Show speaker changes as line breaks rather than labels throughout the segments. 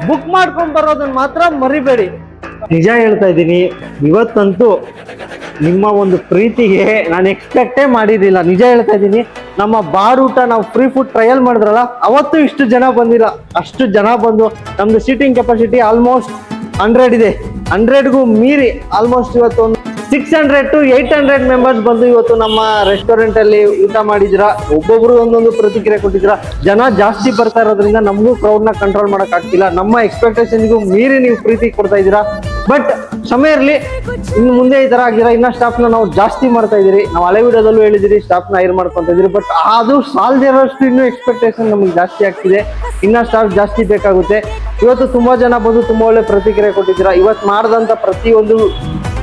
Book ಮಾಡ್ಕೊಂಡ್ ಬರೋದನ್ನ ಮಾತ್ರ ಮರಿಬೇಡಿ. ನಿಜ ಹೇಳ್ತಾ ಇದ್ದೀನಿ, ಇವತ್ತಂತೂ ನಿಮ್ಮ ಒಂದು ಪ್ರೀತಿಗೆ ನಾನು ಎಕ್ಸ್ಪೆಕ್ಟೇ ಮಾಡಿರಲಿಲ್ಲ. ನಿಜ ಹೇಳ್ತಾ ಇದ್ದೀನಿ, ನಮ್ಮ ಬಾರ್ ಊಟ ನಾವು ಫ್ರೀ ಫುಡ್ ಟ್ರಯಲ್ ಮಾಡಿದ್ರಲ್ಲ, ಅವತ್ತು ಇಷ್ಟು ಜನ ಬಂದಿಲ್ಲ. ಅಷ್ಟು ಜನ ಬಂದು ನಮ್ದು ಸೀಟಿಂಗ್ ಕೆಪಾಸಿಟಿ ಆಲ್ಮೋಸ್ಟ್ 100 ಇದೆ. 100ಗೂ ಮೀರಿ ಆಲ್ಮೋಸ್ಟ್ ಇವತ್ತು ಒಂದು 600 to 800 ಮೆಂಬರ್ಸ್ ಬಂದು ಇವತ್ತು ನಮ್ಮ ರೆಸ್ಟೋರೆಂಟ್ ಅಲ್ಲಿ ಊಟ ಮಾಡಿದಿರಾ. ಒಬ್ಬೊಬ್ರು ಒಂದೊಂದು ಪ್ರತಿಕ್ರಿಯೆ ಕೊಟ್ಟಿದ್ದೀರಾ. ಜನ ಜಾಸ್ತಿ ಬರ್ತಾ ಇರೋದ್ರಿಂದ ನಮಗೂ ಕ್ರೌಡ್ ನ ಕಂಟ್ರೋಲ್ ಮಾಡಕ್ ಆಗ್ತಿಲ್ಲ. ನಮ್ಮ ಎಕ್ಸ್ಪೆಕ್ಟೇಷನ್ಗೂ ಮೀರಿ ನೀವು ಪ್ರೀತಿ ಕೊಡ್ತಾ ಇದ್ದೀರಾ. ಬಟ್ ಸಮಯ ಇರಲಿ, ಇನ್ನು ಮುಂದೆ ಈ ತರ ಆಗಿರ ಇನ್ನ ಸ್ಟಾಫ್ ನ ನಾವು ಜಾಸ್ತಿ ಮಾಡ್ತಾ ಇದೀರಿ. ನಾವು ಹಳೆ ವಿಡಿಯೋದಲ್ಲೂ ಹೇಳಿದಿರಿ ಸ್ಟಾಫ್ ನ ಹೈರ್ ಮಾಡ್ಕೊಂತ ಇದೀರಿ. ಬಟ್ ಅದು ಸಾಲದೇ ಇರೋಷ್ಟು ಇನ್ನೂ ಎಕ್ಸ್ಪೆಕ್ಟೇಷನ್ ನಮಗೆ ಜಾಸ್ತಿ ಆಗ್ತಿದೆ. ಇನ್ನ ಸ್ಟಾಫ್ ಜಾಸ್ತಿ ಬೇಕಾಗುತ್ತೆ. ಇವತ್ತು ತುಂಬಾ ಜನ ಬಂದು ತುಂಬಾ ಒಳ್ಳೆ ಪ್ರತಿಕ್ರಿಯೆ ಕೊಟ್ಟಿದ್ದೀರಾ. ಇವತ್ತು ಮಾಡಿದಂತ ಪ್ರತಿಯೊಂದು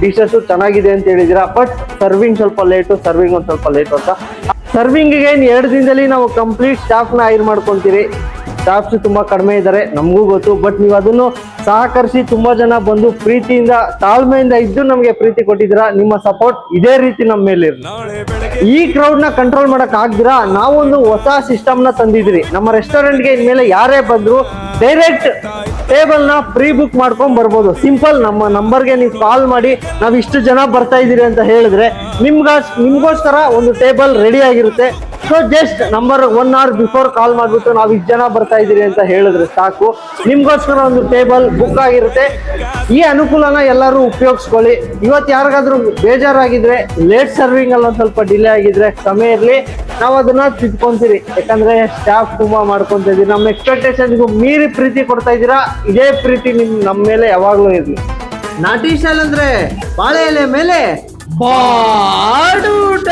ಡಿಶಸ್ ಚೆನ್ನಾಗಿದೆ ಅಂತ ಹೇಳಿದಿರಾ. ಬಟ್ ಸರ್ವಿಂಗ್ ಸ್ವಲ್ಪ ಲೇಟು, ಸರ್ವಿಂಗ್ ಒಂದು ಸ್ವಲ್ಪ ಲೇಟು ಅಂತ. ಸರ್ವಿಂಗಿಗೆ 2 ದಿನದಲ್ಲಿ ನಾವು ಕಂಪ್ಲೀಟ್ ಸ್ಟಾಫ್ ನ ಹೈರ್ ಮಾಡ್ಕೊಂತೀರಿ. ಸ್ಟಾಫ್ಸ್ ತುಂಬಾ ಕಡಿಮೆ ಇದ್ದಾರೆ, ನಮಗೂ ಗೊತ್ತು. ಬಟ್ ನೀವು ಅದನ್ನು ಸಹಕರಿಸಿ ತುಂಬಾ ಜನ ಬಂದು ಪ್ರೀತಿಯಿಂದ ತಾಳ್ಮೆಯಿಂದ ಇದ್ದು ನಮಗೆ ಪ್ರೀತಿ ಕೊಟ್ಟಿದ್ದೀರಾ. ನಿಮ್ಮ ಸಪೋರ್ಟ್ ಇದೇ ರೀತಿ ನಮ್ಮ ಮೇಲೆ ಇರಲಿ. ಈ ಕ್ರೌಡ್ ನ ಕಂಟ್ರೋಲ್ ಮಾಡಕ್ ಆಗ್ದಿರಾ ನಾವೊಂದು ಹೊಸ ಸಿಸ್ಟಮ್ ನ ತಂದಿದ್ರಿ. ನಮ್ಮ ರೆಸ್ಟೋರೆಂಟ್ಗೆ ಇನ್ಮೇಲೆ ಯಾರೇ ಬಂದ್ರು ಡೈರೆಕ್ಟ್ ಟೇಬಲ್ ನ ಪ್ರೀ ಬುಕ್ ಮಾಡ್ಕೊಂಡ್ ಬರ್ಬೋದು. ಸಿಂಪಲ್, ನಮ್ಮ ನಂಬರ್ಗೆ ನೀವು ಕಾಲ್ ಮಾಡಿ ನಾವ್ ಇಷ್ಟು ಜನ ಬರ್ತಾ ಇದೀರಿ ಅಂತ ಹೇಳಿದ್ರೆ ನಿಮ್ಗೋಸ್ಕರ ಒಂದು ಟೇಬಲ್ ರೆಡಿ ಆಗಿರುತ್ತೆ. So just number 1 hour before call ಮಾಡ್ಬಿಟ್ಟು ನಾವ್ ಇಷ್ಟು ಜನ ಬರ್ತಾ ಇದೀರಿ ಅಂತ ಹೇಳಿದ್ರೆ ಸಾಕು, ನಿಮ್ಗೋಸ್ಕರ ಒಂದು ಟೇಬಲ್ ಬುಕ್ ಆಗಿರುತ್ತೆ. ಈ ಅನುಕೂಲನ ಎಲ್ಲರೂ ಉಪಯೋಗಿಸ್ಕೊಳ್ಳಿ. ಇವತ್ತು ಯಾರಿಗಾದ್ರೂ ಬೇಜಾರಾಗಿದ್ರೆ, ಲೇಟ್ ಸರ್ವಿಂಗ್ ಅಲ್ಲಿ ಒಂದ್ ಸ್ವಲ್ಪ ಡಿಲೇ ಆಗಿದ್ರೆ ಸಮಯ ಇರ್ಲಿ, ನಾವು ಅದನ್ನ ತಿದ್ಕೊಂತೀರಿ. ಯಾಕಂದ್ರೆ ಸ್ಟಾಫ್ ತುಂಬಾ ಮಾಡ್ಕೊಂತ ಇದೀವಿ. ನಮ್ಮ ಎಕ್ಸ್ಪೆಕ್ಟೇಷನ್ಗೂ ಮೀರಿ ಪ್ರೀತಿ ಕೊಡ್ತಾ ಇದ್ದೀರಾ. ಇದೇ ಪ್ರೀತಿ ನಮ್ಮ ಮೇಲೆ ಯಾವಾಗ್ಲೂ ಇರ್ಲಿ. ನಾಟಿ ಶಾಲ್ ಅಂದ್ರೆ ಬಾಳೆ ಎಲೆ ಮೇಲೆ ಬಾಡೂಟ.